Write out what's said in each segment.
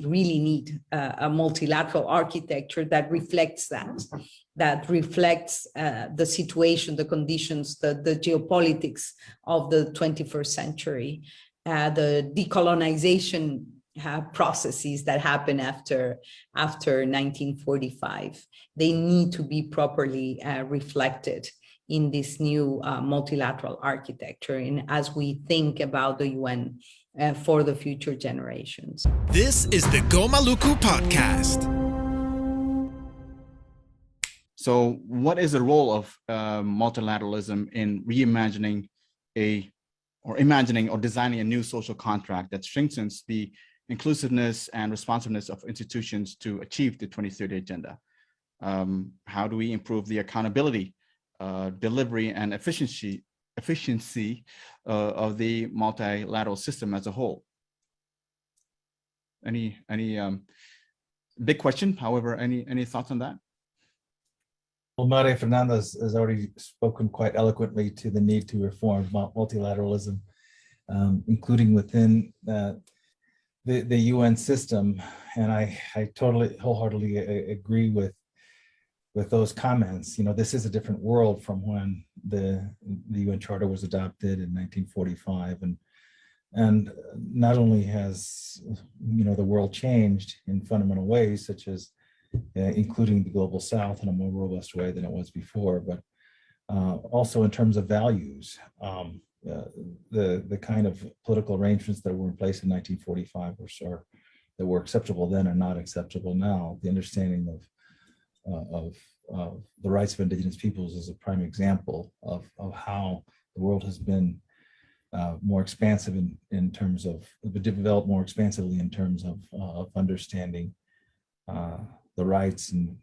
we really need a multilateral architecture that reflects that reflects the situation, the conditions, the geopolitics of the 21st century, the decolonization processes that happen after 1945. They need to be properly reflected in this new multilateral architecture, and as we think about the UN for the future generations. This is the Go Maluku podcast. So what is the role of multilateralism in reimagining imagining or designing a new social contract that strengthens the inclusiveness and responsiveness of institutions to achieve the 2030 agenda? How do we improve the accountability, delivery, and efficiency of the multilateral system as a whole? Any big question, however, any thoughts on that? Well, María Fernanda has already spoken quite eloquently to the need to reform multilateralism, including within the UN system. And I totally wholeheartedly agree with those comments. You know, this is a different world from when the UN Charter was adopted in 1945, and not only has the world changed in fundamental ways, such as including the global South in a more robust way than it was before, but also in terms of values. The kind of political arrangements that were in place in 1945 that were acceptable then are not acceptable now. The understanding of the rights of Indigenous peoples is a prime example of how the world has been more expansive in terms of, developed more expansively in terms of understanding the rights and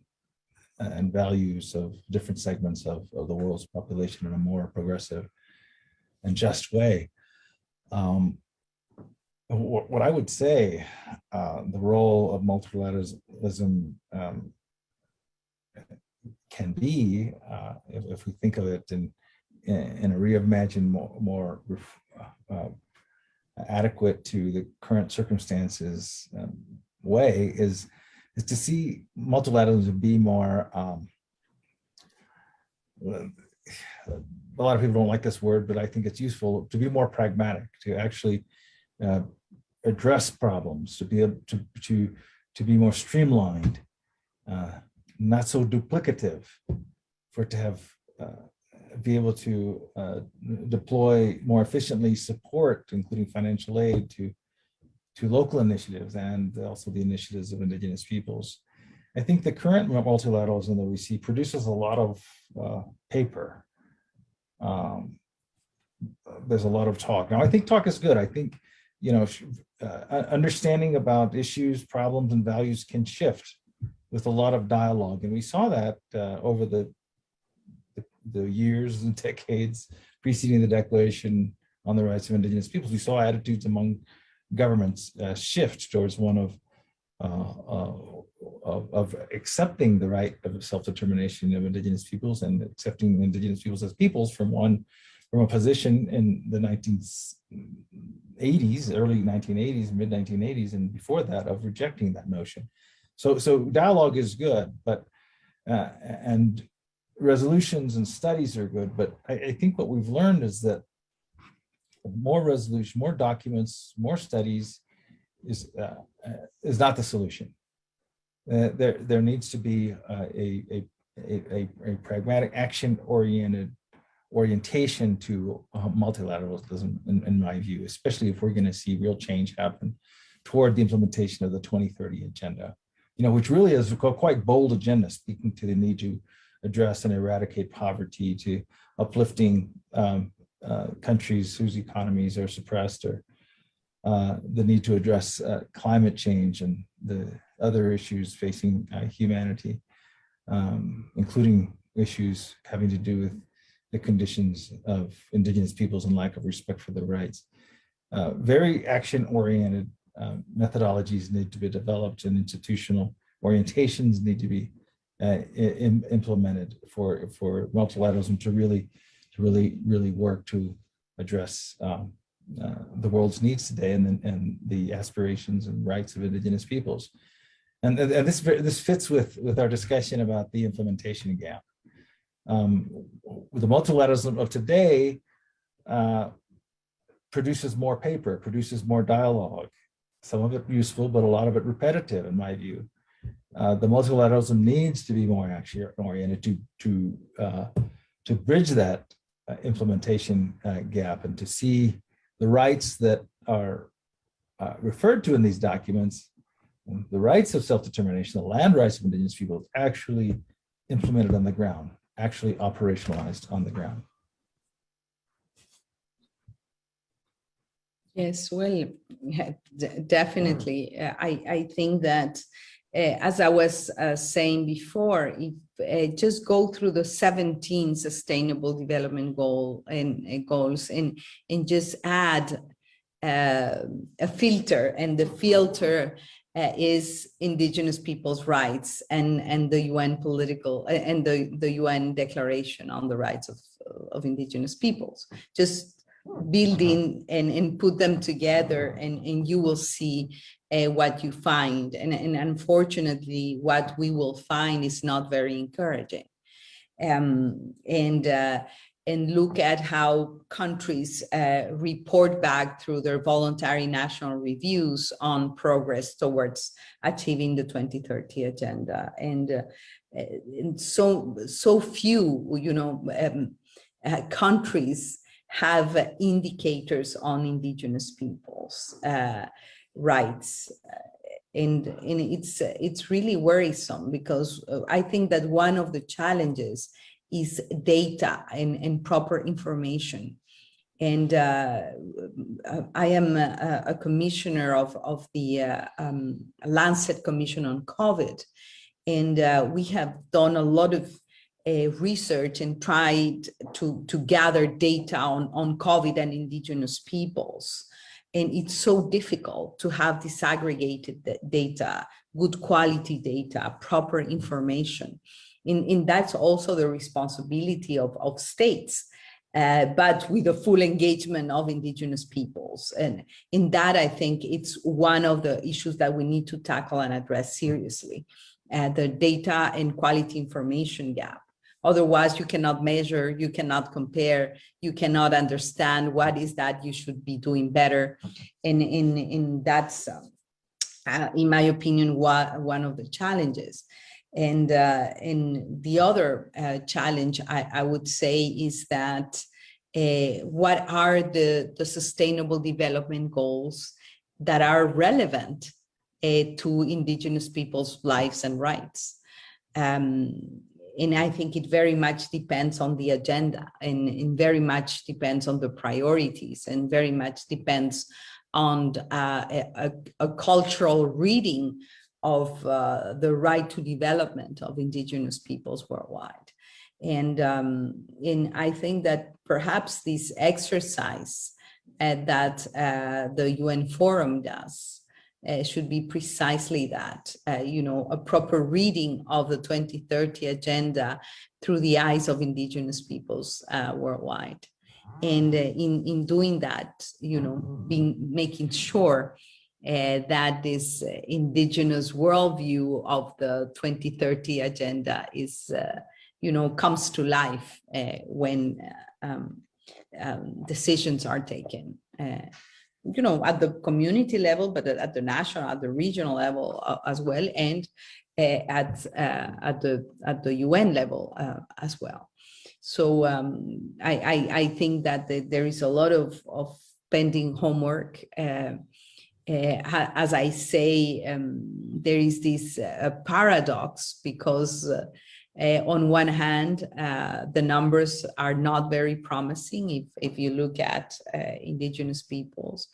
values of different segments of the world's population in a more progressive and just way. What I would say, the role of multilateralism can be, if we think of it in a reimagined, more adequate to the current circumstances way, is to see multilateralism be more, a lot of people don't like this word, but I think it's useful, to be more pragmatic, to actually address problems, to be able to be more streamlined, not so duplicative, for it to have be able to deploy more efficiently support, including financial aid, to local initiatives and also the initiatives of Indigenous peoples. I think the current multilateralism that we see produces a lot of paper. There's a lot of talk. Now, I think talk is good. I think, understanding about issues, problems, and values can shift with a lot of dialogue. And we saw that over the years and decades preceding the Declaration on the Rights of Indigenous Peoples. We saw attitudes among governments shift towards one of accepting the right of self-determination of Indigenous peoples, and accepting Indigenous peoples as peoples from a position in the 1980s, early 1980s, mid 1980s, and before that, of rejecting that notion. So dialogue is good, but and resolutions and studies are good, but I think what we've learned is that more resolution, more documents, more studies is not the solution. There needs to be a pragmatic, action-oriented orientation to multilateralism, in my view, especially if we're going to see real change happen toward the implementation of the 2030 agenda, which really is a quite bold agenda, speaking to the need to address and eradicate poverty, to uplifting countries whose economies are suppressed, or the need to address climate change and the other issues facing humanity, including issues having to do with the conditions of Indigenous peoples and lack of respect for their rights. Very action-oriented methodologies need to be developed, and institutional orientations need to be implemented for multilateralism to really work to address the world's needs today and the aspirations and rights of Indigenous peoples. And this fits with our discussion about the implementation gap. The multilateralism of today produces more paper, produces more dialogue, some of it useful, but a lot of it repetitive, in my view. The multilateralism needs to be more action-oriented to bridge that implementation gap and to see the rights that are referred to in these documents, the rights of self-determination, the land rights of Indigenous peoples, actually implemented on the ground, actually operationalized on the ground. Yes, well, definitely. I think that, as I was saying before, if just go through the 17 Sustainable Development Goals and just add a filter, and the filter is Indigenous peoples' rights and the UN political and the UN Declaration on the Rights of Indigenous Peoples. Just build in and put them together, and you will see what you find. And unfortunately, what we will find is not very encouraging. And look at how countries report back through their voluntary national reviews on progress towards achieving the 2030 agenda. And so few, countries have indicators on Indigenous peoples' rights. And it's really worrisome, because I think that one of the challenges is data and proper information. And I am a commissioner of the Lancet Commission on COVID. And we have done a lot of research and tried to gather data on COVID and Indigenous peoples. And it's so difficult to have disaggregated data, good quality data, proper information. And that's also the responsibility of states, but with the full engagement of Indigenous peoples. And in that, I think it's one of the issues that we need to tackle and address seriously, the data and quality information gap. Otherwise, you cannot measure, you cannot compare, you cannot understand what is that you should be doing better. And that's, in my opinion, one of the challenges. And the other challenge, I would say, is that what are the Sustainable Development Goals that are relevant to Indigenous people's lives and rights? And I think it very much depends on the agenda, and very much depends on the priorities, and very much depends on a cultural reading of the right to development of Indigenous peoples worldwide. And I think that perhaps this exercise that the UN Forum does should be precisely that, a proper reading of the 2030 agenda through the eyes of Indigenous peoples worldwide. And in doing that, making sure that this Indigenous worldview of the 2030 agenda is, comes to life when decisions are taken. At the community level, but at the national, at the regional level as well, and at the UN level as well. So I think that there is a lot of pending homework. As I say, there is this paradox, because on one hand, the numbers are not very promising if you look at Indigenous peoples,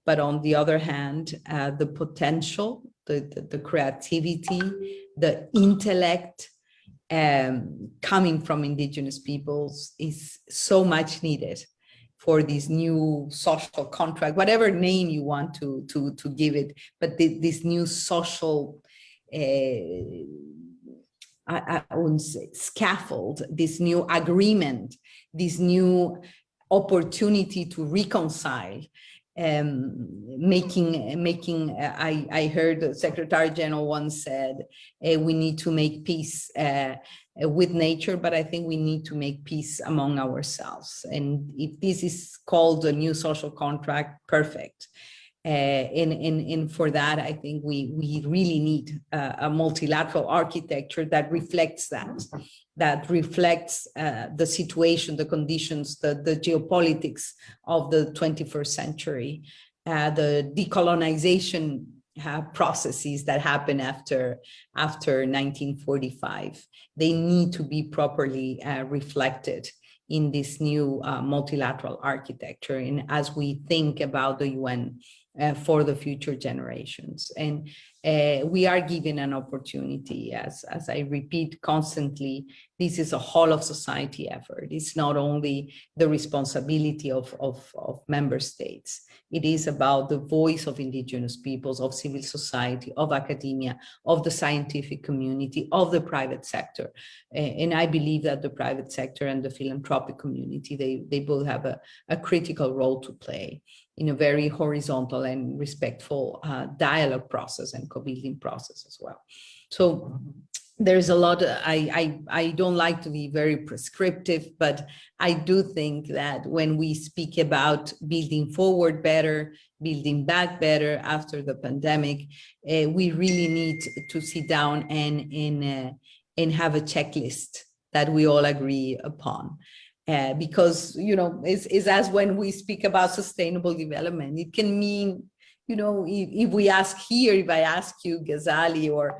but on the other hand, the potential, the creativity, the intellect coming from Indigenous peoples is so much needed for this new social contract, whatever name you want to give it, but this new social I wouldn't say scaffold, this new agreement, this new opportunity to reconcile. I heard the Secretary General once said, we need to make peace with nature, but I think we need to make peace among ourselves. And if this is called a new social contract, perfect. And for that, I think we really need a multilateral architecture that reflects that reflects the situation, the conditions, the geopolitics of the 21st century, the decolonization processes that happen after 1945. They need to be properly reflected in this new multilateral architecture, and as we think about the UN for the future generations. And we are given an opportunity, as I repeat constantly, this is a whole of society effort. It's not only the responsibility of member states. It is about the voice of indigenous peoples, of civil society, of academia, of the scientific community, of the private sector. And I believe that the private sector and the philanthropic community, they both have a critical role to play in a very horizontal and respectful dialogue process and co-building process as well. So there's a lot. I don't like to be very prescriptive, but I do think that when we speak about building forward better, building back better after the pandemic, we really need to sit down and have a checklist that we all agree upon. Because, it's as when we speak about sustainable development, it can mean, if we ask here, if I ask you, Ghazali, or,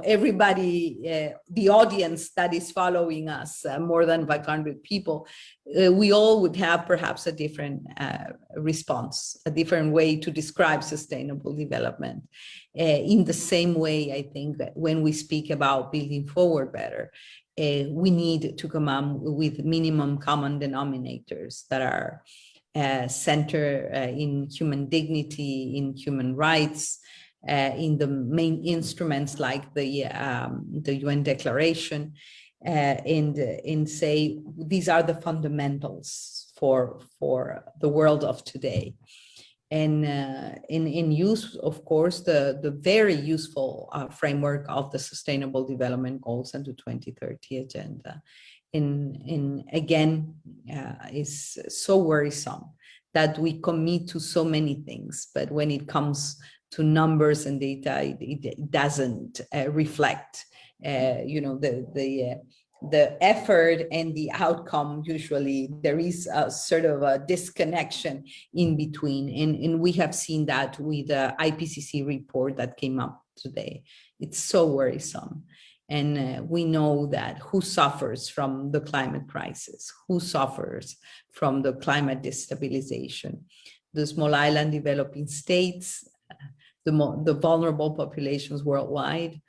everybody, the audience that is following us, more than 500 people, we all would have perhaps a different response, a different way to describe sustainable development. In the same way, I think that when we speak about building forward better, we need to come up with minimum common denominators that are centered in human dignity, in human rights, in the main instruments like the UN Declaration, and say these are the fundamentals for the world of today. And in use, of course, the very useful framework of the Sustainable Development Goals and the 2030 Agenda. And again, is so worrisome that we commit to so many things, but when it comes to numbers and data, it doesn't reflect, the effort and the outcome. Usually there is a sort of a disconnection in between. And we have seen that with the IPCC report that came up today. It's so worrisome. And we know that who suffers from the climate crisis, who suffers from the climate destabilization, the small island developing states, the vulnerable populations worldwide.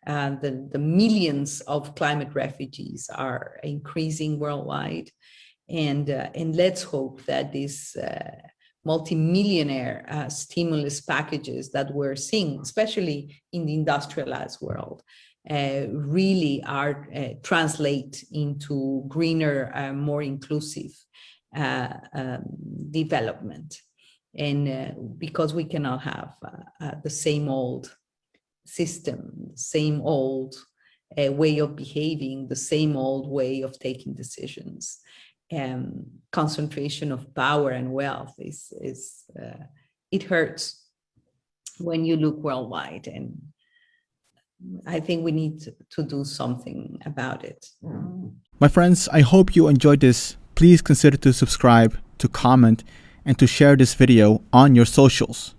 The millions of climate refugees are increasing worldwide, and let's hope that these multi-millionaire stimulus packages that we're seeing, especially in the industrialized world, really are translate into greener, more inclusive development, and because we cannot have the same old system, same old way of behaving, the same old way of taking decisions. Concentration of power and wealth is it hurts when you look worldwide, and I think we need to do something about it. My friends, I hope you enjoyed this. Please consider to subscribe, to comment, and to share this video on your socials.